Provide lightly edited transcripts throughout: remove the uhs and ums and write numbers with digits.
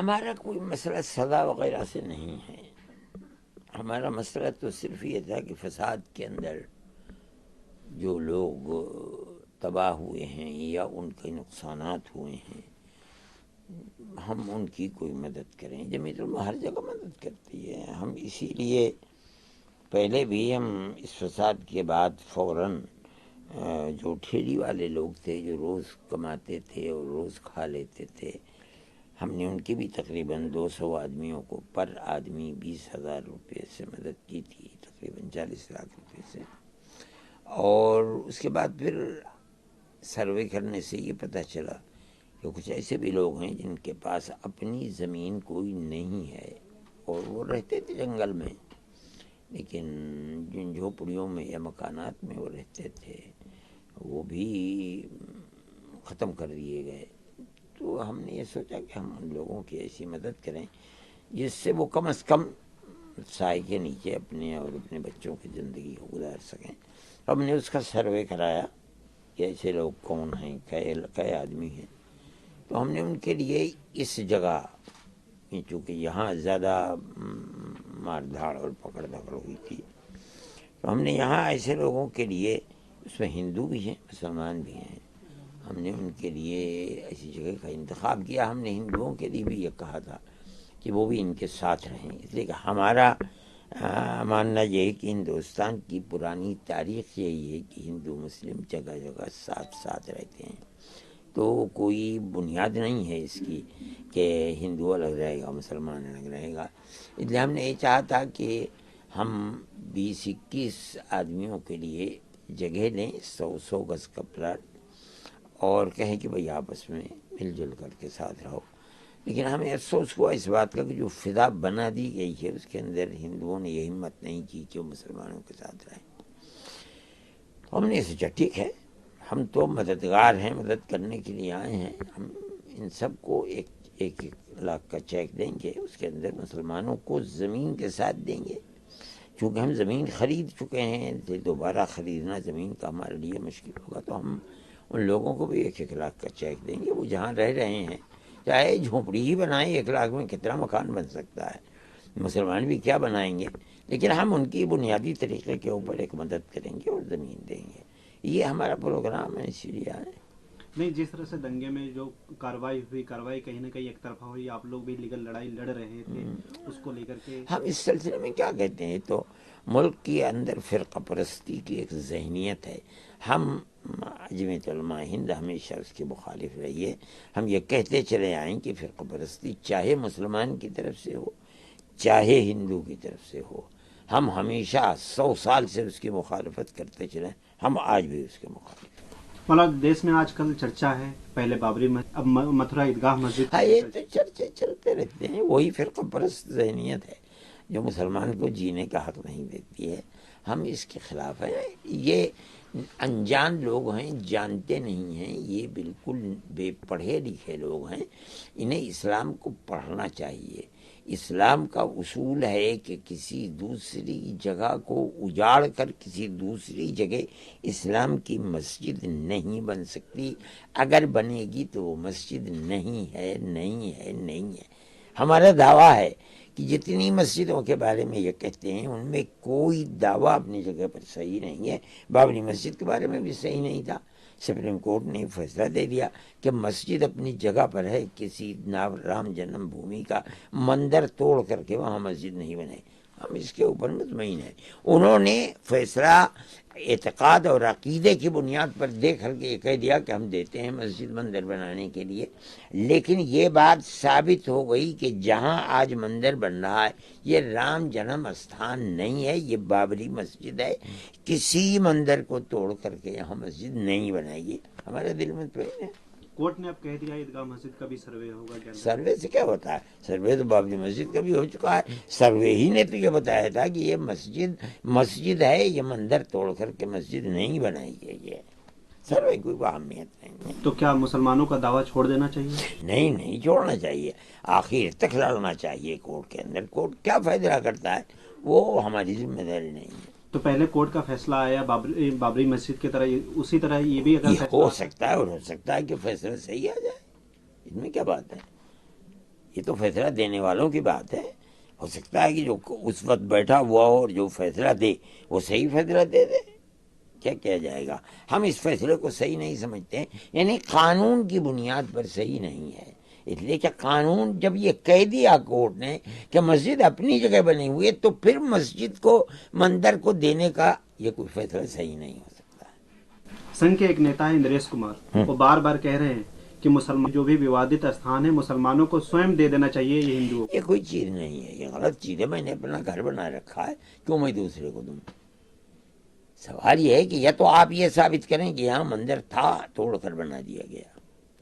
ہمارا کوئی مسئلہ سزا وغیرہ سے نہیں ہے. ہمارا مسئلہ تو صرف یہ تھا کہ فساد کے اندر جو لوگ تباہ ہوئے ہیں یا ان کے نقصانات ہوئے ہیں ہم ان کی کوئی مدد کریں. جمعیت علماء ہر جگہ مدد کرتی ہے. ہم اسی لیے پہلے بھی ہم اس فساد کے بعد فوراً جو ٹھیلی والے لوگ تھے جو روز کماتے تھے اور روز کھا لیتے تھے ہم نے ان کی بھی تقریباً 200 آدمیوں کو پر آدمی 20,000 روپے سے مدد کی تھی، تقریباً 40 لاکھ روپے سے. اور اس کے بعد پھر سروے کرنے سے یہ پتہ چلا کہ کچھ ایسے بھی لوگ ہیں جن کے پاس اپنی زمین کوئی نہیں ہے اور وہ رہتے تھے جنگل میں، لیکن جن جھوپڑیوں میں یا مکانات میں وہ رہتے تھے وہ بھی ختم کر دیے گئے. تو ہم نے یہ سوچا کہ ہم ان لوگوں کی ایسی مدد کریں جس سے وہ کم از کم سائے کے نیچے اپنے اور اپنے بچوں کی زندگی کو گزار سکیں. ہم نے اس کا سروے کرایا کہ ایسے لوگ کون ہیں، کئے آدمی ہیں. تو ہم نے ان کے لیے اس جگہ، چونکہ یہاں زیادہ مار دھاڑ اور پکڑ دھکڑ ہوئی تھی، تو ہم نے یہاں ایسے لوگوں کے لیے، اس میں ہندو بھی ہیں مسلمان بھی ہیں، ہم نے ان کے لیے ایسی جگہ کا انتخاب کیا. ہم نے ہندوؤں کے لیے بھی یہ کہا تھا کہ وہ بھی ان کے ساتھ رہیں، اس لیے کہ ہمارا ماننا یہ ہے کہ ہندوستان کی پرانی تاریخ یہی ہے کہ ہندو مسلم جگہ جگہ ساتھ ساتھ رہتے ہیں. تو کوئی بنیاد نہیں ہے اس کی کہ ہندو الگ رہے گا مسلمان الگ رہے گا. اس لیے ہم نے یہ چاہا تھا کہ ہم 20-21 آدمیوں کے لیے جگہ لیں، 100 گز کا پلاٹ، اور کہیں کہ بھئی آپس میں مل جل کر کے ساتھ رہو. لیکن ہمیں افسوس ہوا اس بات کا کہ جو فضا بنا دی گئی ہے اس کے اندر ہندوؤں نے یہ ہمت نہیں کی کہ وہ مسلمانوں کے ساتھ رہیں. ہم نے سوچا ٹھیک ہے، ہم تو مددگار ہیں، مدد کرنے کے لیے آئے ہیں، ہم ان سب کو ایک لاکھ کا چیک دیں گے، اس کے اندر مسلمانوں کو زمین کے ساتھ دیں گے. چونکہ ہم زمین خرید چکے ہیں، دوبارہ خریدنا زمین کا ہمارے لیے مشکل ہوگا، تو ہم ان لوگوں کو بھی 1 لاکھ کا چیک دیں گے. وہ جہاں رہ رہے ہیں چاہے جھونپڑی ہی بنائیں، 1 لاکھ میں کتنا مکان بن سکتا ہے، مسلمان بھی کیا بنائیں گے، لیکن ہم ان کی بنیادی طریقے کے اوپر ایک مدد کریں گے اور زمین دیں گے. یہ ہمارا پروگرام ہے. اسی لیے آئے. نہیں، جس طرح سے دنگے میں جو کارروائی کہیں نہ کہیں ایک طرفہ ہوئی، آپ لوگ بھی لیگل لڑائی لڑ رہے تھے، اس کو لے کر کے ہم اس سلسلے میں کیا کہتے ہیں، تو ملک کے اندر فرقہ پرستی کی ایک ذہنیت ہے. ہم جمعیت علماء ہند ہمیشہ اس کے مخالف رہی ہے. ہم یہ کہتے چلے آئیں کہ فرقہ پرستی چاہے مسلمان کی طرف سے ہو چاہے ہندو کی طرف سے ہو، ہم ہمیشہ 100 سال سے اس کی مخالفت کرتے چلے. ہم آج بھی اس کے مخالف. مولانا، دیش میں آج کل چرچا ہے، پہلے بابری مسجد، اب متھرا عیدگاہ مسجد. یہ تو چرچے چلتے رہتے ہیں. وہی فرقہ پرست ذہنیت ہے جو مسلمان کو جینے کا حق نہیں دیتی ہے. ہم اس کے خلاف ہیں. یہ انجان لوگ ہیں، جانتے نہیں ہیں، یہ بالکل بے پڑھے لکھے لوگ ہیں. انہیں اسلام کو پڑھنا چاہیے. اسلام کا اصول ہے کہ کسی دوسری جگہ کو اجاڑ کر کسی دوسری جگہ اسلام کی مسجد نہیں بن سکتی. اگر بنے گی تو وہ مسجد نہیں ہے، نہیں ہے، نہیں ہے. ہمارا دعویٰ ہے کہ جتنی مسجدوں کے بارے میں یہ کہتے ہیں ان میں کوئی دعویٰ اپنی جگہ پر صحیح نہیں ہے. بابری مسجد کے بارے میں بھی صحیح نہیں تھا. سپریم کورٹ نے فیصلہ دے دیا کہ مسجد اپنی جگہ پر ہے، کسی رام جنم بھومی کا مندر توڑ کر کے وہاں مسجد نہیں بنے. ہم اس کے اوپر مطمئن ہیں. انہوں نے فیصلہ اعتقاد اور عقیدے کی بنیاد پر دے کر کے یہ کہہ دیا کہ ہم دیتے ہیں مسجد مندر بنانے کے لیے. لیکن یہ بات ثابت ہو گئی کہ جہاں آج مندر بن رہا ہے یہ رام جنم استھان نہیں ہے، یہ بابری مسجد ہے. کسی مندر کو توڑ کر کے یہاں مسجد نہیں بنائی گی. ہمارے دل میں تو ہے. کورٹ نے اب کہہ دیا عیدگاہ مسجد کا بھی سروے ہوگا. سروے سے کیا ہوتا ہے؟ سروے تو بابری مسجد کا بھی ہو چکا ہے. سروے ہی نے تو یہ بتایا تھا کہ یہ مسجد ہے، یہ مندر توڑ کر کے مسجد نہیں بنائی ہے. یہ سروے کوئی اہمیت نہیں ہے. تو کیا مسلمانوں کا دعویٰ چھوڑ دینا چاہیے؟ نہیں چھوڑنا چاہیے. آخر تک لڑنا چاہیے کورٹ کے اندر. کورٹ کیا فیصلہ کرتا ہے وہ ہماری ذمہ داری نہیں ہے. تو پہلے کورٹ کا فیصلہ آیا بابری مسجد کی طرح، اسی طرح یہ بھی اگر ہو سکتا ہے اور ہو سکتا ہے کہ فیصلہ صحیح آ جائے. اس میں کیا بات ہے؟ یہ تو فیصلہ دینے والوں کی بات ہے. ہو سکتا ہے کہ جو اس وقت بیٹھا ہوا ہو اور جو فیصلہ دے وہ صحیح فیصلہ دے دے. کیا کیا جائے گا؟ ہم اس فیصلے کو صحیح نہیں سمجھتے ہیں، یعنی قانون کی بنیاد پر صحیح نہیں ہے. اس لیے کہ قانون جب یہ کہہ دیا کورٹ نے کہ مسجد اپنی جگہ بنی ہوئی ہے، تو پھر مسجد کو مندر کو دینے کا یہ کوئی فیصلہ صحیح نہیں ہو سکتا. سنگھ کے ایک نیتا ہے اندریش کمار، وہ بار بار کہہ رہے ہیں کہ مسلمان جو بھی ووادت استھان ہے مسلمانوں کو سوئم دے دینا چاہیے یہ ہندوؤں. یہ کوئی چیز نہیں ہے، یہ غلط چیز ہے. میں نے اپنا گھر بنا رکھا ہے، کیوں میں دوسرے کو دوں؟ سوال یہ ہے کہ یا تو آپ یہ ثابت کریں کہ یہاں مندر تھا توڑ کر بنا دیا گیا.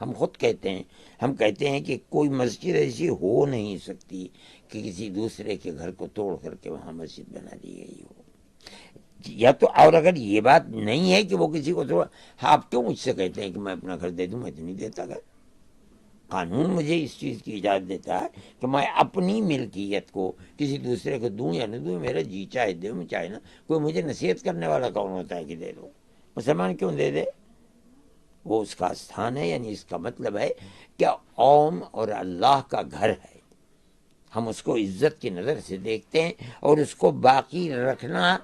ہم خود کہتے ہیں، ہم کہتے ہیں کہ کوئی مسجد ایسی ہو نہیں سکتی کہ کسی دوسرے کے گھر کو توڑ کر کے وہاں مسجد بنا دی گئی ہو. یا تو اور اگر یہ بات نہیں ہے کہ وہ کسی کو توڑ، آپ کیوں مجھ سے کہتے ہیں کہ میں اپنا گھر دے دوں؟ میں تو نہیں دیتا گھر. قانون مجھے اس چیز کی اجازت دیتا ہے کہ میں اپنی ملکیت کو کسی دوسرے کو دوں یا نہ دوں. میرا جی چاہے دوں چاہے نہ. کوئی مجھے نصیحت کرنے والا کون ہوتا ہے کہ دے دو؟ مسلمان کیوں دے دے؟ وہ اس کا استھان ہے. یعنی اس کا مطلب ہے کہ قوم اور اللہ کا گھر ہے، ہم اس کو عزت کی نظر سے دیکھتے ہیں اور اس کو باقی رکھنا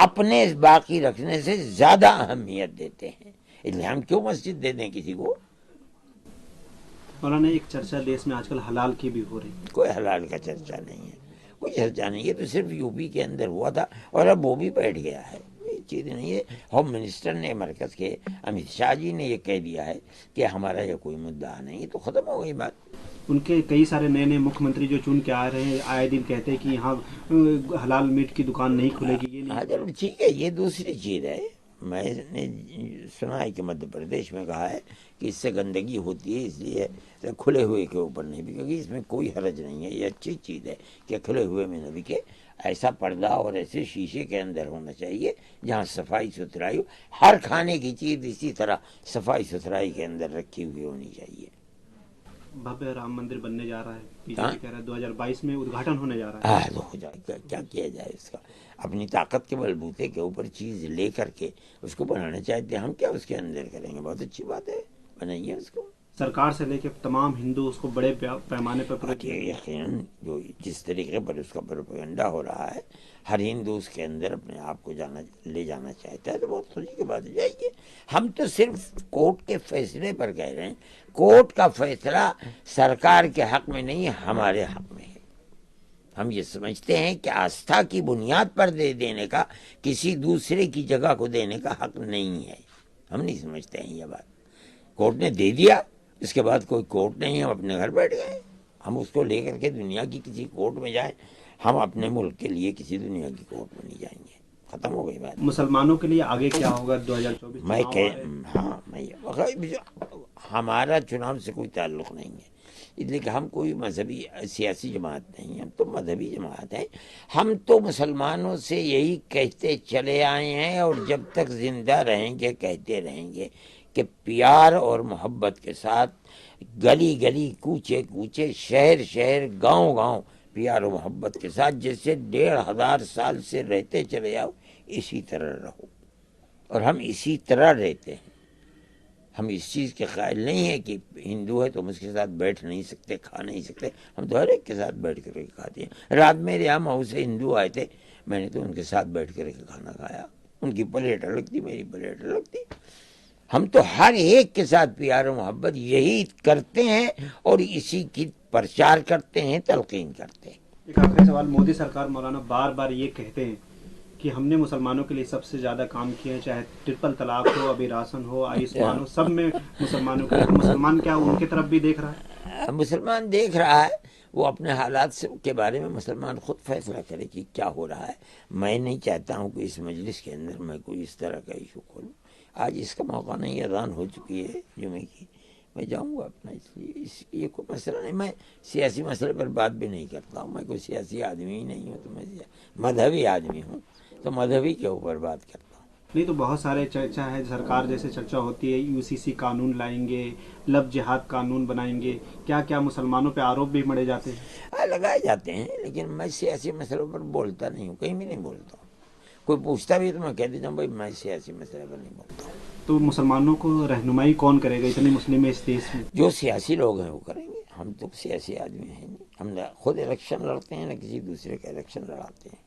اپنے باقی رکھنے سے زیادہ اہمیت دیتے ہیں. اس لیے ہم کیوں مسجد دے دیں کسی کو؟ مولانا ایک چرچا دیش میں آج کل حلال کی بھی ہو رہی ہے. کوئی حلال کا چرچا نہیں ہے، کوئی چرچا نہیں. یہ تو صرف یو پی کے اندر ہوا تھا اور اب وہ بھی بیٹھ گیا ہے. یہ چیز نہیں ہے. ہوم منسٹر نے مرکز کے امت شاہ جی نے یہ کہہ دیا ہے کہ ہمارا یہ کوئی مدعا نہیں، تو ختم ہو گئی بات. ان کے کئی سارے نئے نئے مکھ منتری جو چن کے آ رہے ہیں آئے دن کہتے ہیں کہ یہاں حلال میٹ کی دکان نہیں کھلے گی. یہ ہاں نہیں. چلو ٹھیک ہے، یہ دوسری چیز ہے. میں نے سنا ہے کہ مدھیہ پردیش میں کہا ہے کہ اس سے گندگی ہوتی ہے، اس لیے کھلے ہوئے کے اوپر نہیں بکے گی. اس میں کوئی حرج نہیں ہے، یہ اچھی چیز ہے کہ کھلے ہوئے میں نہ بکے. ایسا پردہ اور ایسے شیشے کے اندر ہونا چاہیے جہاں صفائی ستھرائی ہو. ہر کھانے کی چیز اسی طرح صفائی ستھرائی کے اندر رکھی ہوئی ہونی چاہیے. بھویہ رام مندر بننے جا رہا ہے، بی جے پی کہہ رہا ہے 2022 میں ادگھاٹن ہونے جا رہا ہے. تو ہو جائے گا. کیا کیا جائے اس کا؟ اپنی طاقت کے بلبوتے کے اوپر چیز لے کر کے اس کو بنانا چاہتے ہیں. ہم کیا اس کے اندر کریں گے؟ بہت اچھی بات ہے، بنائیے اس کو. سرکار سے لے کے تمام ہندو اس کو بڑے پیمانے پر یقیناً جو جس طریقے پر اس کا پروپیگنڈا ہو رہا ہے، ہر ہندو اس کے اندر اپنے آپ کو لے جانا چاہتا ہے، تو بہت خوشی کی بات ہو جائے گی. ہم تو صرف کورٹ کے فیصلے پر کہہ رہے ہیں. کورٹ کا فیصلہ سرکار کے حق میں نہیں، ہمارے حق میں ہے. ہم یہ سمجھتے ہیں کہ آستھا کی بنیاد پر دے دینے کا کسی دوسرے کی جگہ کو دینے کا حق نہیں ہے. ہم نہیں سمجھتے ہیں یہ بات. کورٹ نے دے دیا، اس کے بعد کوئی کورٹ نہیں، ہم اپنے گھر بیٹھ گئے. ہم اس کو لے کر کے دنیا کی کسی کورٹ میں جائیں، ہم اپنے ملک کے لیے کسی دنیا کی کورٹ میں نہیں جائیں گے. ختم ہو گئی بات. مسلمانوں کے لیے آگے کیا ہوگا 2024؟ ہمارا چناؤ سے کوئی تعلق نہیں ہے. اس لیے کہ ہم کوئی مذہبی سیاسی جماعت نہیں، ہم تو مذہبی جماعت ہیں. ہم تو مسلمانوں سے یہی کہتے چلے آئے ہیں اور جب تک زندہ رہیں گے کہتے رہیں گے کہ پیار اور محبت کے ساتھ گلی گلی، کوچے کوچے، شہر شہر، گاؤں گاؤں پیار و محبت کے ساتھ جیسے 1500 سال سے رہتے چلے آؤ اسی طرح رہو. اور ہم اسی طرح رہتے ہیں. ہم اس چیز کے قائل نہیں ہیں کہ ہندو ہے تو ہم اس کے ساتھ بیٹھ نہیں سکتے، کھا نہیں سکتے. ہم تو ہر ایک کے ساتھ بیٹھ کر کے کھاتے ہیں. رات میرے یہاں مئو سے ہندو آئے تھے، میں نے تو ان کے ساتھ بیٹھ کر کے کھانا کھایا. ان کی پلیٹ الگ تھی، میری پلیٹ الگ تھی. ہم تو ہر ایک کے ساتھ پیار و محبت یہی کرتے ہیں اور اسی کی پرچار کرتے ہیں، تلقین کرتے ہیں. ایک آخری سوال. مودی سرکار مولانا بار بار یہ کہتے ہیں کہ ہم نے مسلمانوں کے لیے سب سے زیادہ کام کیا ہے، چاہے ٹرپل طلاق ہو، ابھی راشن ہو، آیوشمان ہو، سب میں مسلمانوں کے لیے. تو مسلمان کیا ان کی طرف بھی دیکھ رہا ہے؟ مسلمان دیکھ رہا ہے. وہ اپنے حالات کے بارے میں مسلمان خود فیصلہ کرے کہ کیا ہو رہا ہے. میں نہیں چاہتا ہوں کہ اس مجلس کے اندر میں کوئی اس طرح کا ایشو کھولوں. آج اس کا موقع نہیں، اذان ہو چکی ہے جمعے کی، میں جاؤں گا اپنا. اس لیے یہ کوئی مسئلہ نہیں. میں سیاسی مسئلے پر بات بھی نہیں کرتا ہوں. میں کوئی سیاسی آدمی ہی نہیں ہوں، تو میں مذہبی آدمی ہوں، تو مذہبی کے اوپر بات کرتا ہوں. نہیں تو بہت سارے چرچا ہے، سرکار جیسے چرچا ہوتی ہے UCC قانون لائیں گے، لب جہاد قانون بنائیں گے. کیا کیا مسلمانوں پہ آروپ بھی مڑے جاتے ہیں؟ لگائے جاتے ہیں، لیکن میں سیاسی مسئلوں پر بولتا نہیں ہوں، کہیں بھی نہیں بولتا ہوں. کوئی پوچھتا بھی تو میں کہہ دیتا ہوں بھائی میں سیاسی مسئلے پر نہیں بولتا ہوں. تو مسلمانوں کو رہنمائی کون کرے گا اتنے مسلم اس دیش میں؟ جو سیاسی لوگ ہیں وہ کریں گے. ہم تو سیاسی آدمی ہیں نہیں، ہم نہ خود الیکشن لڑتے ہیں نہ کسی دوسرے کا الیکشن لڑاتے ہیں.